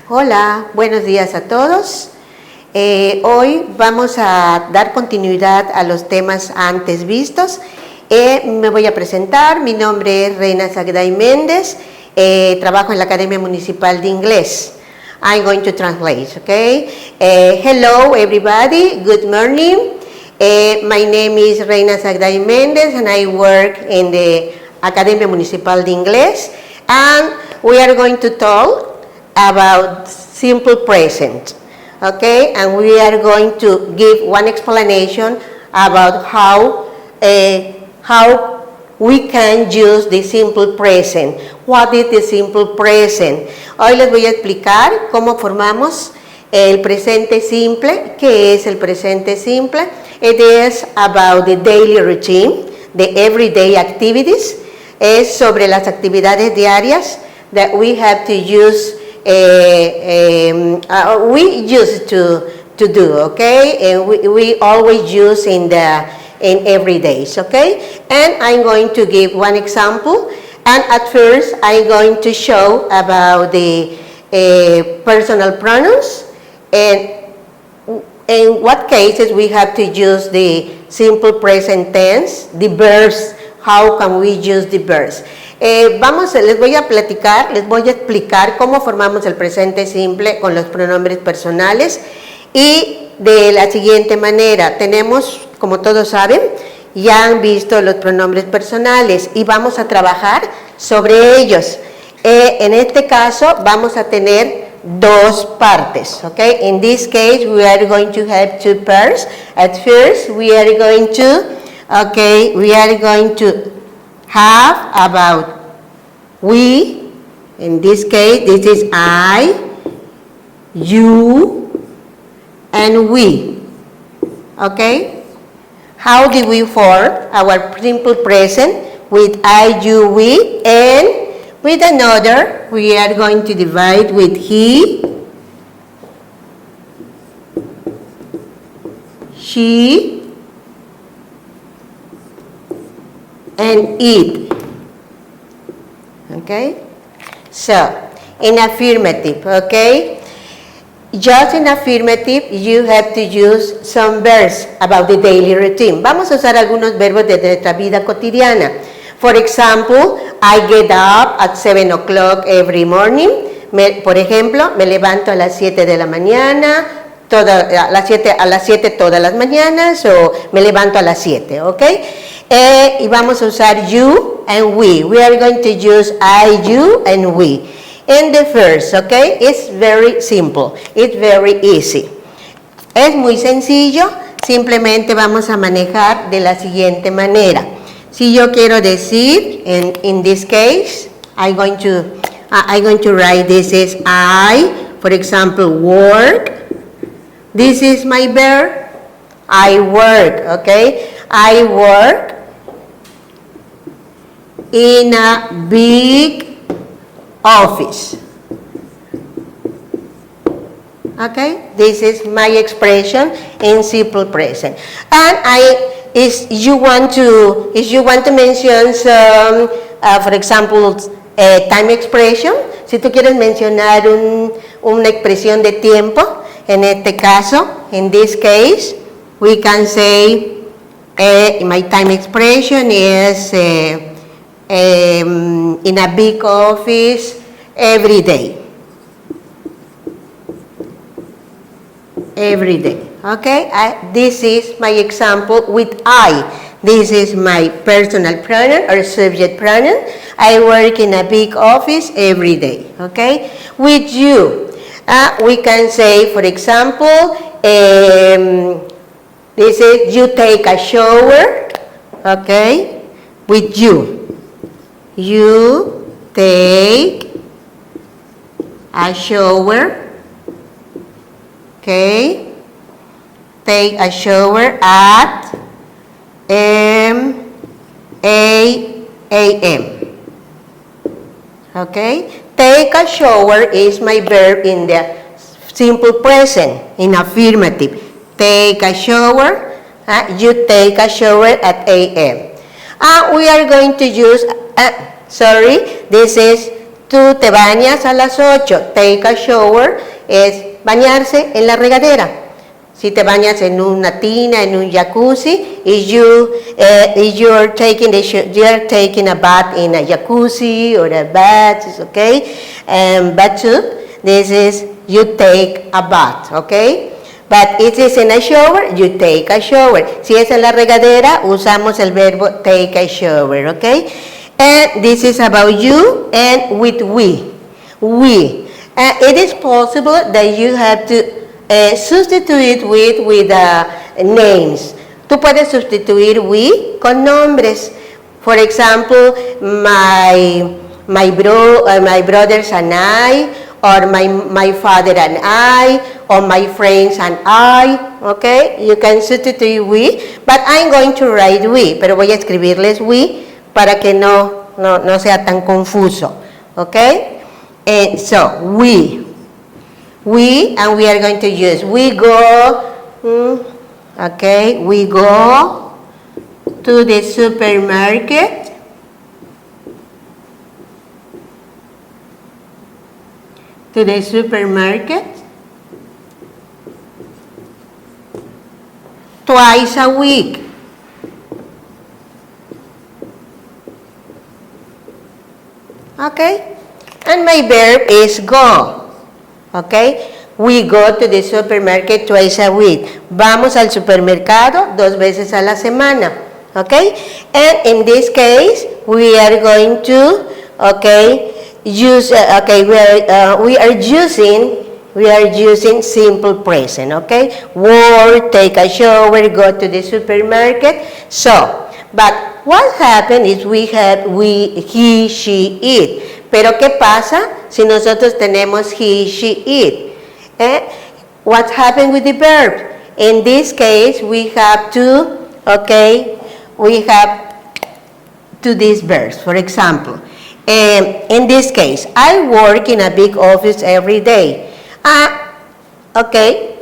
Hola, buenos días a todos. Hoy vamos a dar continuidad a los temas antes vistos. Me voy a presentar, mi nombre es Reina Sagday Méndez, trabajo en la Academia Municipal de Inglés. I'm going to translate, okay? Hello everybody, good morning. My name is Reina Sagday Méndez and I work in the Academia Municipal de Inglés, and we are going to talk about simple present, okay? And we are going to give one explanation about how we can use the simple present. What is the simple present? Hoy les voy a explicar cómo formamos el presente simple. ¿Qué es el presente simple? It is about the daily routine, the everyday activities. Es sobre las actividades diarias that we have to use, we used to do, okay? And we always use in every days, okay? And I'm going to give one example. And at first, I'm going to show about the personal pronouns and in what cases we have to use the simple present tense, the verbs. How can we use the verbs? Les voy a explicar cómo formamos el presente simple con los pronombres personales y de la siguiente manera. Tenemos, como todos saben, ya han visto los pronombres personales y vamos a trabajar sobre ellos. En este caso vamos a tener dos partes, okay? In this case we are going to have two pairs. At first we are going to have about we. In this case, this is I, you, and we. Okay? How do we form our simple present with I, you, we, and with another, we are going to divide with he, she, and it. Okay? So, in affirmative, okay? Just in affirmative, you have to use some verbs about the daily routine. Vamos a usar algunos verbos de nuestra vida cotidiana. For example, I get up at 7 o'clock every morning. Por ejemplo, me levanto a las 7 de la mañana, a las 7 todas las mañanas, o me levanto a las 7, ¿ok? Y vamos a usar you and we. We are going to use I, you, and we. In the first, okay? It's very simple. It's very easy. Es muy sencillo. Simplemente vamos a manejar de la siguiente manera. Si yo quiero decir, in this case, I'm going to write this is I, for example, work. This is my verb. I work, okay? I work in a big office. Okay? This is my expression in simple present. And if you want to mention some, for example, time expression, si tú quieres mencionar una expresión de tiempo, en este caso, in this case, we can say my time expression is in a big office every day. Every day, okay? This is my example with I. This is my personal pronoun or subject pronoun. I work in a big office every day, okay? With you, we can say, for example, this is you take a shower, okay? With you. You take a shower. Okay, take a shower at 8 a.m. Okay, take a shower is my verb in the simple present, in affirmative. Take a shower, you take a shower at 8 a.m. We are going to use, this is tú te bañas a las 8, take a shower es bañarse en la regadera. Si te bañas en una tina, en un jacuzzi, you're taking a bath in a jacuzzi or a bath, okay? Bathtub, this is you take a bath, okay? But it is in a shower, you take a shower. Si es en la regadera, usamos el verbo take a shower, okay? And this is about you and with we. We. It is possible that you have to substitute with names. Tú puedes sustituir we con nombres. For example, my brothers and I, or my father and I, or my friends and I, okay? You can substitute we, but I'm going to write we, pero voy a escribirles we para que no sea tan confuso, okay? And so, we, and we are going to use, we go, okay, we go to the supermarket. To the supermarket twice a week. Okay? And my verb is go. Okay? We go to the supermarket twice a week. Vamos al supermercado 2 veces a la semana. Okay? And in this case, we are going to, okay, use, we are using simple present, okay? Work, take a shower, go to the supermarket. So, but what happened is we have we, he, she, it. Pero ¿qué pasa si nosotros tenemos he, she, it? What happened with the verb? In this case, we have to, okay, we have to these verbs. For example, in this case, I work in a big office every day. Okay,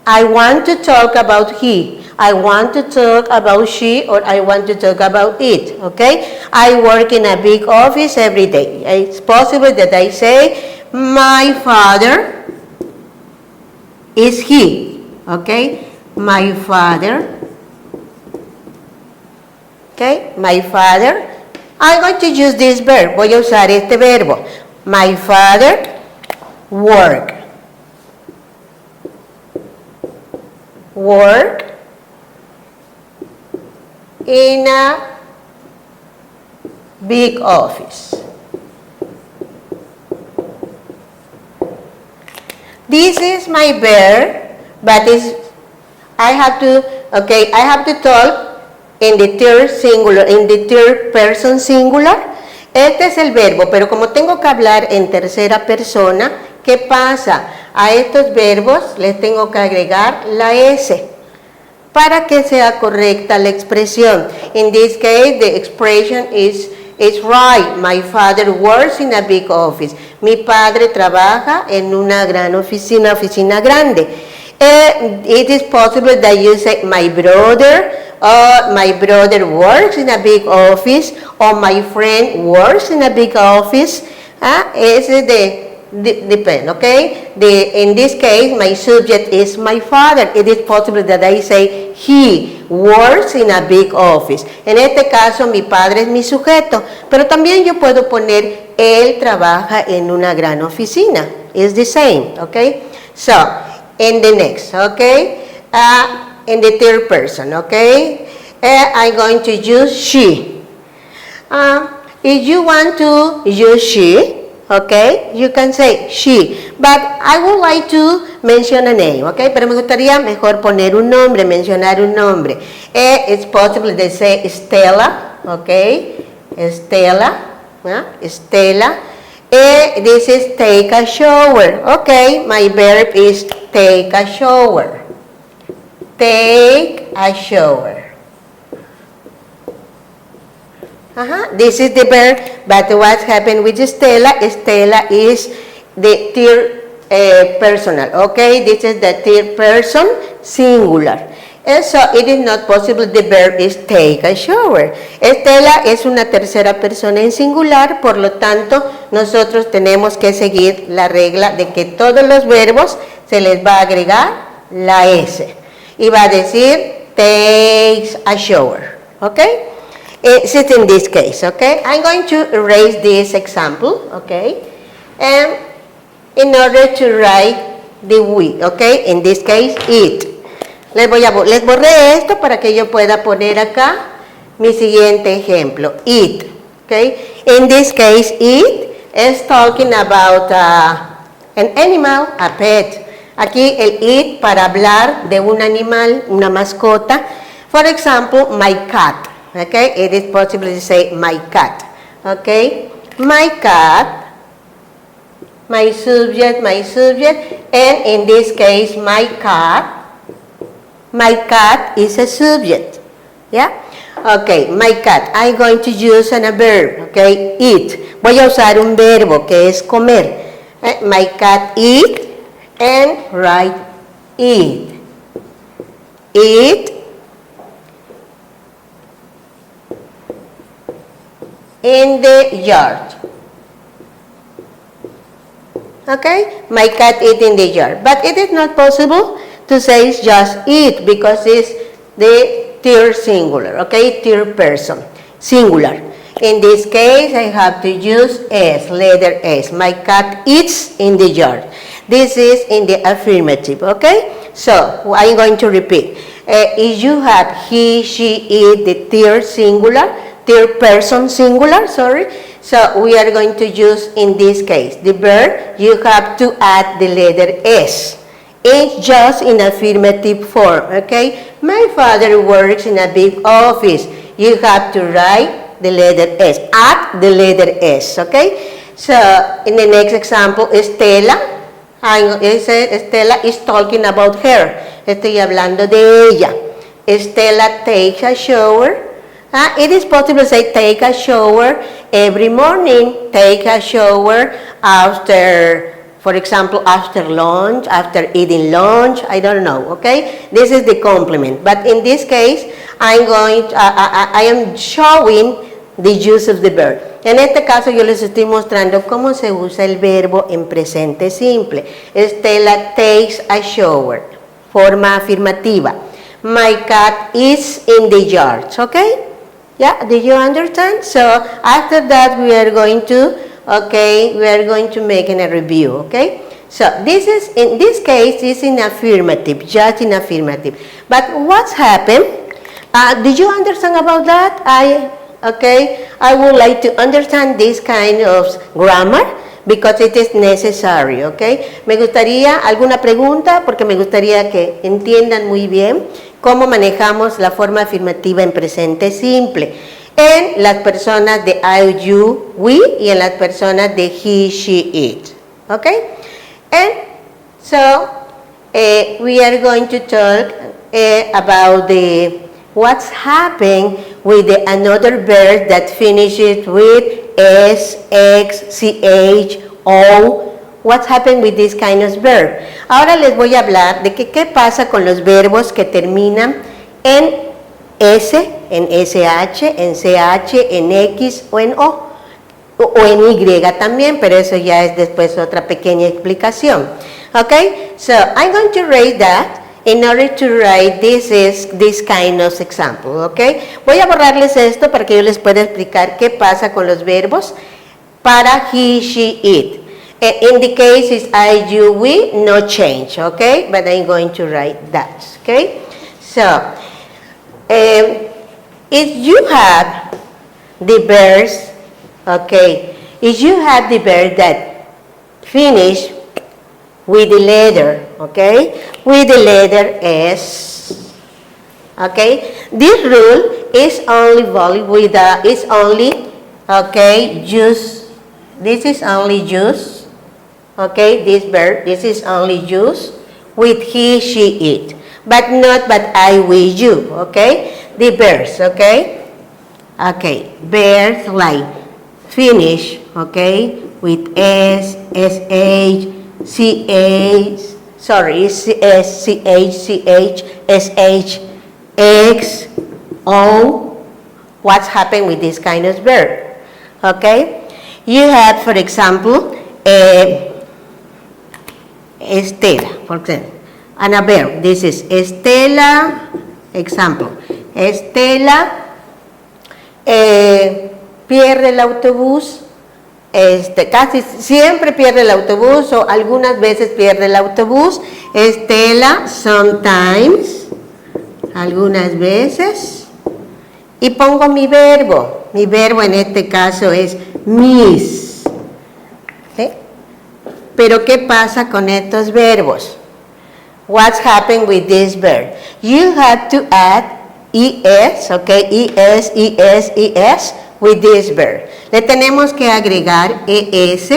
I want to talk about he. I want to talk about she, or I want to talk about it, okay? I work in a big office every day. It's possible that I say, my father is he, okay? My father, okay? My father. I'm going to use this verb. Voy a usar este verbo. My father work in a big office. This is my verb, but I have to talk in the third singular, in the third person singular. Este es el verbo, pero como tengo que hablar en tercera persona, ¿qué pasa? A estos verbos les tengo que agregar la S para que sea correcta la expresión. In this case, the expression is right. My father works in a big office. Mi padre trabaja en una gran oficina grande. It is possible that you say my brother works in a big office, or my friend works in a big office. Depend, okay? In this case, my subject is my father. It is possible that I say he works in a big office. En este caso, mi padre es mi sujeto, pero también yo puedo poner él trabaja en una gran oficina. It's the same, okay? So, in the next, okay? In the third person, okay? I'm going to use she. If you want to use she, okay, you can say she. But I would like to mention a name, okay? Pero me gustaría mejor poner un nombre, mencionar un nombre. It's possible to say Stella, okay? Stella. Stella. This is take a shower. Okay, my verb is take a shower. Take a shower. This is the verb, but what happened with Stella? Stella is the third personal, okay? This is the third person singular. And so it is not possible, the verb is take a shower. Estela es una tercera persona en singular, por lo tanto, nosotros tenemos que seguir la regla de que todos los verbos se les va a agregar la S. Y va a decir, takes a shower, okay? It's in this case, okay? I'm going to erase this example, okay? And in order to write the we, okay? In this case, it. Les borré esto para que yo pueda poner acá mi siguiente ejemplo, it, okay? In this case, it is talking about an animal, a pet. Aquí el it para hablar de un animal, una mascota. For example, my cat, okay? It is possible to say my cat, okay? My cat, my subject, and in this case, my cat is a subject, yeah? Okay, my cat, I'm going to use a verb, okay, eat. Voy a usar un verbo que es comer. My cat eat, and write eat. Eat in the yard. Okay, my cat eat in the yard. But it is not possible to say just eat because it's the third singular, okay, third person, singular. In this case, I have to use S, letter S. My cat eats in the yard. This is in the affirmative, okay? So, I'm going to repeat. If you have he, she, it, the third person singular, sorry. So, we are going to use, in this case, the verb, you have to add the letter S. It's just in affirmative form, okay? My father works in a big office. You have to write the letter S. Add the letter S, okay? So, in the next example, Estela is talking about her. Estoy hablando de ella. Estela takes a shower. It is possible to say take a shower every morning. Take a shower after, for example, after lunch, after eating lunch, I don't know, okay? This is the complement. But in this case, I am showing the use of the verb. En este caso yo les estoy mostrando cómo se usa el verbo en presente simple. Estela takes a shower. Forma afirmativa. My cat is in the yard, okay? Yeah, do you understand? So after that we are going to make a review, okay? So this is, in this case, is in affirmative, just in affirmative. But what's happened? Did you understand about that? I would like to understand this kind of grammar because it is necessary, okay? Me gustaría, ¿alguna pregunta? Porque me gustaría que entiendan muy bien cómo manejamos la forma afirmativa en presente simple en las personas de I, you, we y en las personas de he, she, it, okay? And so we are going to talk about what's happening with another verb that finishes with S, X, CH, O. What's happened with this kind of verb? Ahora les voy a hablar de qué pasa con los verbos que terminan en S, en SH, en CH, en X o en O. O en Y también, pero eso ya es después otra pequeña explicación. Okay? So, I'm going to write that in order to write this kind of example, okay? Voy a borrarles esto para que yo les pueda explicar qué pasa con los verbos para he, she, it. In the case is I, you, we, no change, okay? But I'm going to write that, okay? So, if you have the verbs, okay, if you have the verb that finish with the letter, okay, with the letter S, okay, this rule is only valid with is only, okay, use, this is only use, okay, this verb, this is only use with he, she, it, but not but I, we, you, okay, the verbs, okay, okay, verbs like finish, okay, with S, SH, CH, sorry, S, CH, CH, SH, X, O. What's happened with this kind of verb? Okay? You have, for example, Estela, for example, and a verb. This is Estela, example. Estela pierde el autobús, casi siempre pierde el autobús o algunas veces pierde el autobús. Estela, sometimes, algunas veces. Y pongo mi verbo. Mi verbo en este caso es miss. ¿Sí? Pero ¿qué pasa con estos verbos? What's happened with this verb? You have to add es, okay, es with this verb. Le tenemos que agregar es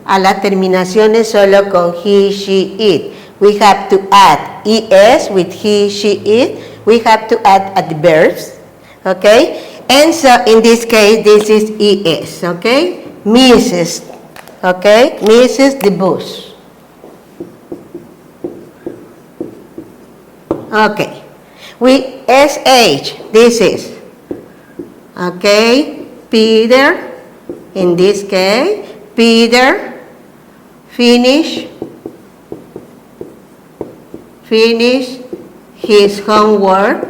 a las terminaciones solo con he, she, it. We have to add es with he, she, it. We have to add adverbs, okay? And so in this case, this is es, okay? Misses, okay? Misses the bus. Okay. With sh, this is, okay, Peter, in this case, Peter, finish his homework.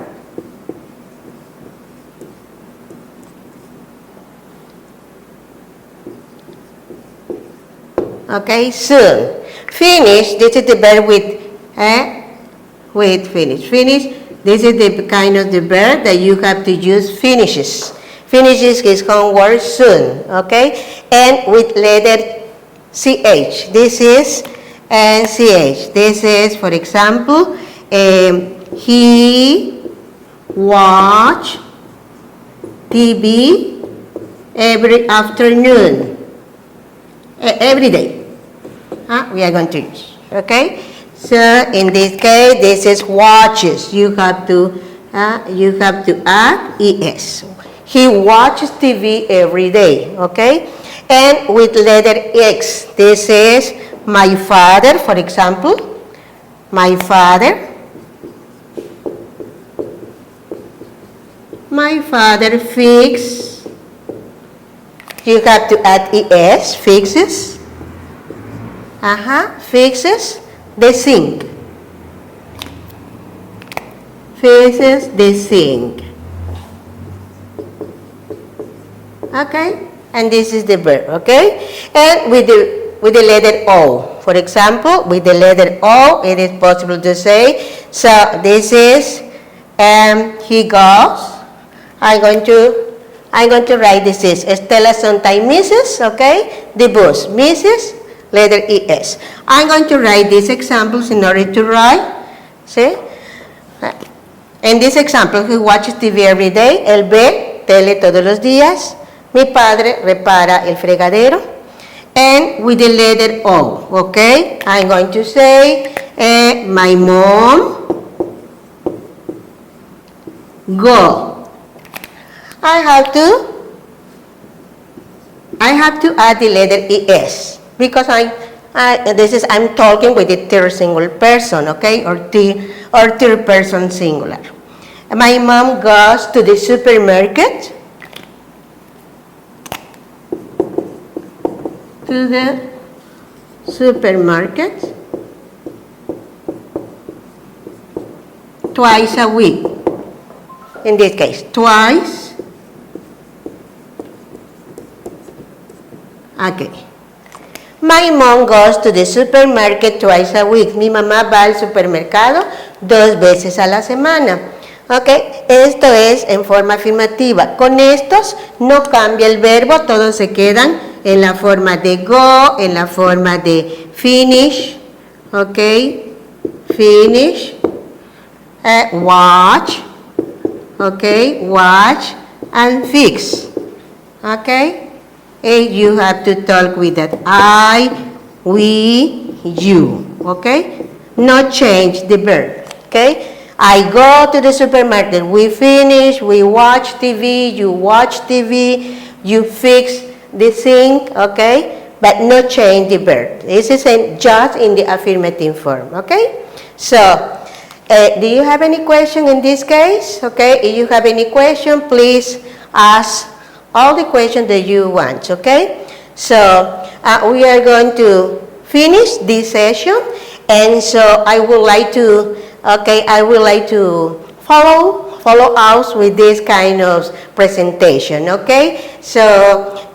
Okay, soon. Finish, this is the verb with finish. Finish. This is the kind of the verb that you have to use finishes. Finishes his homework soon, okay? And with letter CH. This is CH. This is, for example, he watch TV every afternoon. Every day. We are going to use, okay? So in this case, this is watches. You have to add es. He watches TV every day, okay? And with letter X, this is my father, for example. My father fix. You have to add es, fixes. Fixes the sink. Fixes the sink. Okay? And this is the verb, okay? And with the letter O. For example, with the letter O, it is possible to say, so this is, he goes. I'm going to write this is, Estela sometimes misses, okay? The bus misses, letter es. I'm going to write these examples in order to write, see? En this example, he watches TV every day. Él ve tele todos los días. Mi padre repara el fregadero. And with the letter O, okay? I'm going to say, my mom go. I have to add the letter es because I'm talking with the third singular person, okay, or third person singular. My mom goes to the supermarket. To the supermarket twice a week. In this case, twice. Okay. My mom goes to the supermarket twice a week. Mi mamá va al supermercado 2 veces a la semana. Ok, esto es en forma afirmativa. Con estos no cambia el verbo, todos se quedan en la forma de go, en la forma de finish. Ok, finish. Watch. Ok, watch and fix. Ok, and you have to talk with that I, we, you. Ok, no change the verb. Ok. I go to the supermarket, we finish, we watch TV, you watch TV, you fix the sink, okay? But no change the verb. This is just in the affirmative form, okay? So, Do you have any question in this case? Okay, if you have any question, please ask all the questions that you want, okay? So we are going to finish this session, and so I would like to, follow us with this kind of presentation, okay? So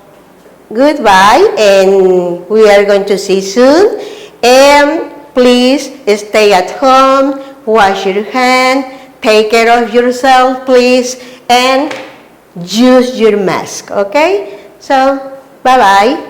goodbye, and we are going to see soon, and please stay at home, wash your hand, take care of yourself, please, and use your mask, okay? So, bye-bye.